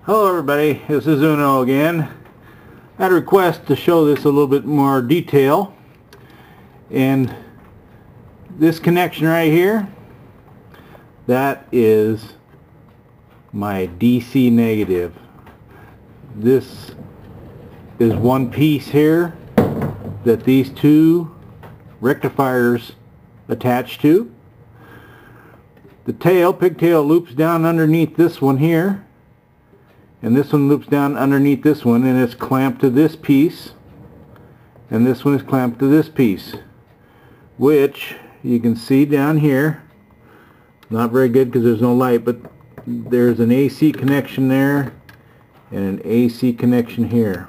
Hello everybody, this is Uno again. I had a request to show this a little bit more detail, and this connection right here, that is my DC negative. This is one piece here that these two rectifiers attach to. The tail, pigtail, loops down underneath this one here, and this one loops down underneath this one, and it's clamped to this piece, and this one is clamped to this piece, which you can see down here. Not very good because there's no light, but there's an AC connection there and an AC connection here.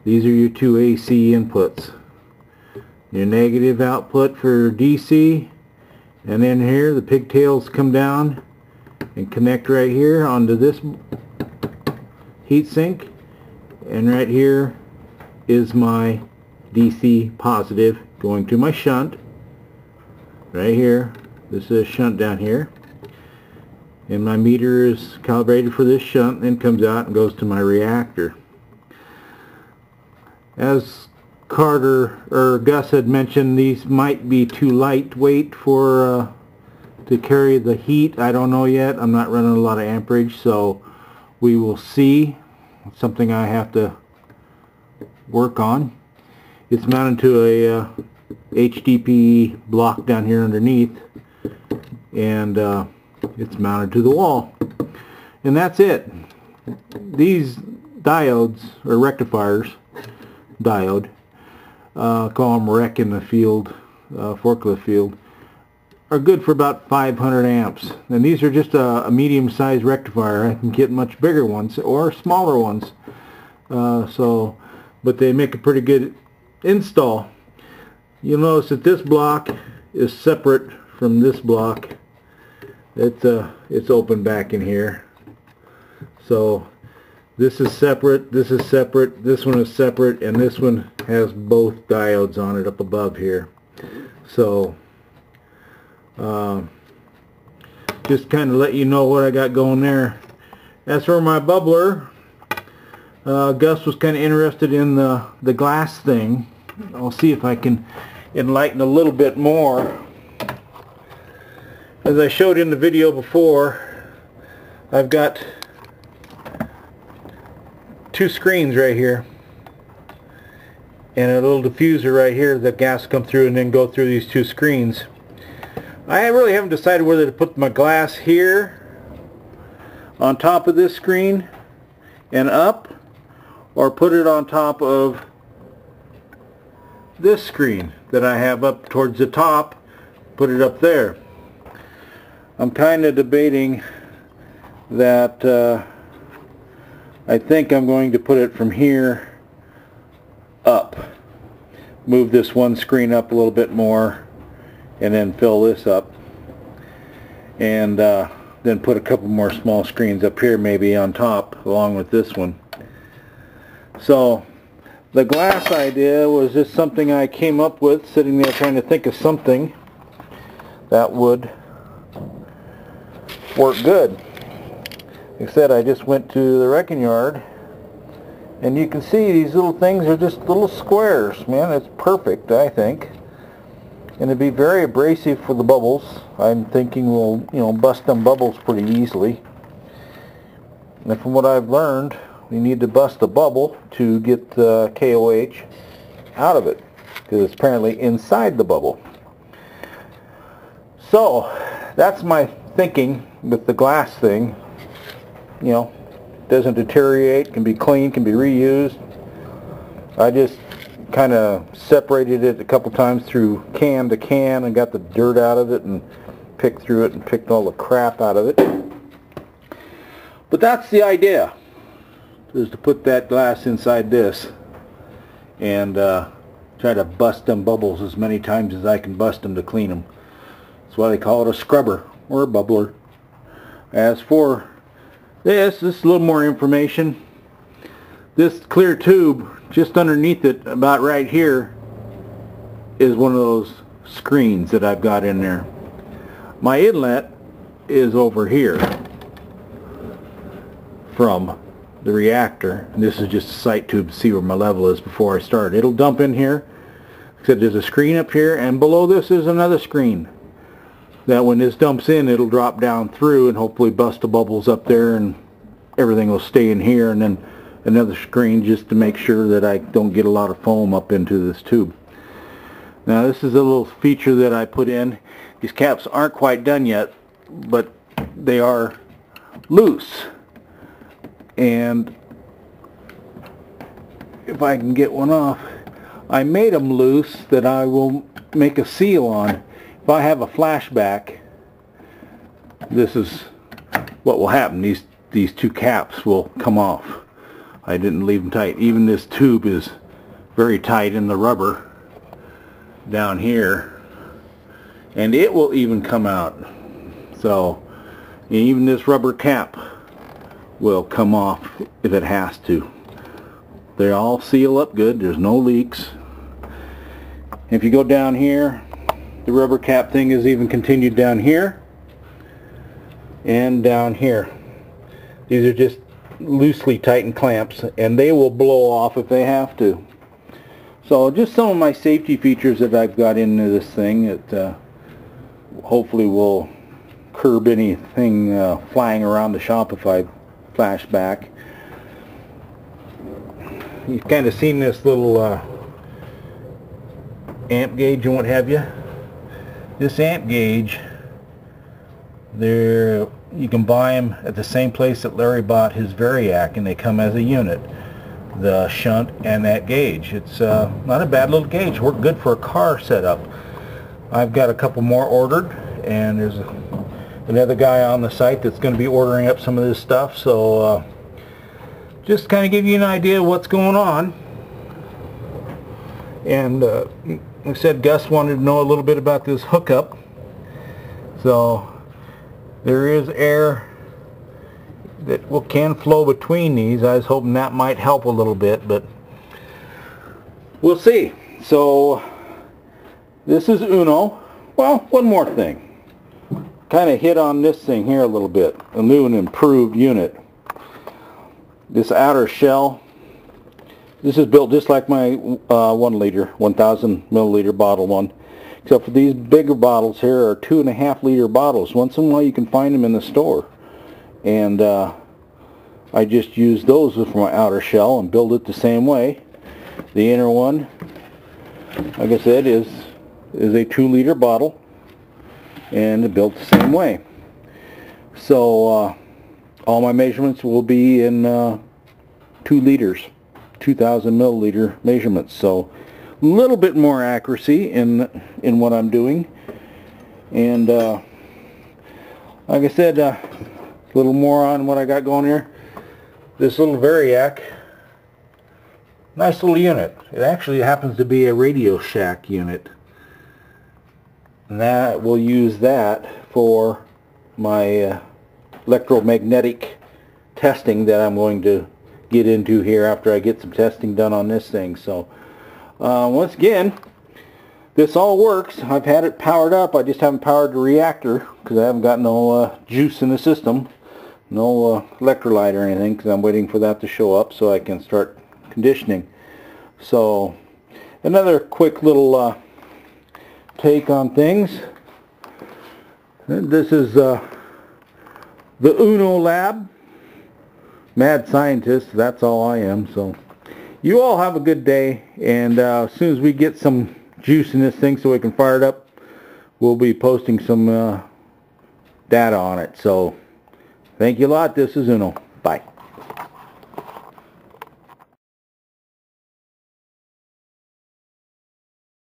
These are your two AC inputs. Your negative output for DC, and then here the pigtails come down and connect right here onto this heatsink, and right here is my DC positive going to my shunt right here. This is a shunt down here, and my meter is calibrated for this shunt, and comes out and goes to my reactor. As Gus had mentioned, these might be too lightweight for to carry the heat. I don't know yet. I'm not running a lot of amperage, so we will see. It's something I have to work on. It's mounted to a HDPE block down here underneath, and it's mounted to the wall, and that's it. These diodes, or rectifiers, call them rec in the field, forklift field, are good for about 500 amps, and these are just a medium-sized rectifier. I can get much bigger ones or smaller ones, but they make a pretty good install. You'll notice that this block is separate from this block. It's open back in here, so this is separate, this is separate, this one is separate, and this one has both diodes on it up above here. So just kind of let you know what I got going there. As for my bubbler, Gus was kind of interested in the glass thing. I'll see if I can enlighten a little bit more. As I showed in the video before, I've got two screens right here and a little diffuser right here that gas come through and then go through these two screens. I really haven't decided whether to put my glass here on top of this screen and up, or put it on top of this screen that I have up towards the top, put it up there. I'm kind of debating that. I think I'm going to put it from here up, move this one screen up a little bit more, and then fill this up, and then put a couple more small screens up here maybe on top along with this one. So the glass idea was just something I came up with sitting there trying to think of something that would work good. Like I said, I just went to the wrecking yard, and you can see these little things are just little squares. Man, it's perfect, I think. And it'd be very abrasive for the bubbles. I'm thinking we'll, bust them bubbles pretty easily. And from what I've learned, we need to bust the bubble to get the KOH out of it, because it's apparently inside the bubble. So that's my thinking with the glass thing. Doesn't deteriorate, can be cleaned, can be reused. I just kind of separated it a couple times through can to can and got the dirt out of it and picked through it and picked all the crap out of it. But that's the idea. is to put that glass inside this and try to bust them bubbles as many times as I can bust them to clean them. That's why they call it a scrubber or a bubbler. As for this is a little more information. This clear tube, just underneath it, about right here, is one of those screens that I've got in there. My inlet is over here from the reactor. And this is just a sight tube to see where my level is before I start. It'll dump in here. Except there's a screen up here, and below this is another screen. That when this dumps in, it'll drop down through and hopefully bust the bubbles up there, and everything will stay in here. And then another screen just to make sure that I don't get a lot of foam up into this tube. Now this is a little feature that I put in. These caps aren't quite done yet, but they are loose. And if I can get one off, I made them loose that I will make a seal on. If I have a flashback, this is what will happen. These two caps will come off. I didn't leave them tight. Even this tube is very tight in the rubber down here, and it will even come out. So even this rubber cap will come off if it has to. They all seal up good. There's no leaks. If you go down here, the rubber cap thing is even continued down here and down here. These are just loosely tightened clamps, and they will blow off if they have to. So just some of my safety features that I've got into this thing that hopefully will curb anything flying around the shop if I flash back. You've kind of seen this little amp gauge and what have you. This amp gauge, you can buy them at the same place that Larry bought his Variac, and they come as a unit, the shunt and that gauge. It's not a bad little gauge. Worked good for a car setup. I've got a couple more ordered, and there's another guy on the site that's going to be ordering up some of this stuff. So just kind of give you an idea of what's going on. And like I said, Gus wanted to know a little bit about this hookup. So there is air that can flow between these. I was hoping that might help a little bit, but we'll see. So this is Uno. Well, one more thing. Kind of hit on this thing here a little bit. A new and improved unit. This outer shell. This is built just like my 1 liter, 1,000 milliliter bottle one. Except for these bigger bottles here are 2.5 liter bottles. Once in a while you can find them in the store. And I just use those for my outer shell and build it the same way. The inner one, like I said, is a 2 liter bottle, and built the same way. So all my measurements will be in 2 liters, 2,000 milliliter measurements. So a little bit more accuracy in what I'm doing. And like I said, a little more on what I got going here. This little Variac, nice little unit. It actually happens to be a Radio Shack unit. And that we'll use that for my electromagnetic testing that I'm going to get into here after I get some testing done on this thing. So once again, this all works. I've had it powered up. I just haven't powered the reactor because I haven't got no juice in the system, no electrolyte or anything, because I'm waiting for that to show up so I can start conditioning. So another quick little take on things. This is the Uno Lab. Mad scientist, that's all I am. So you all have a good day, and as soon as we get some juice in this thing so we can fire it up, we'll be posting some data on it. So thank you a lot. This is Uno. Bye.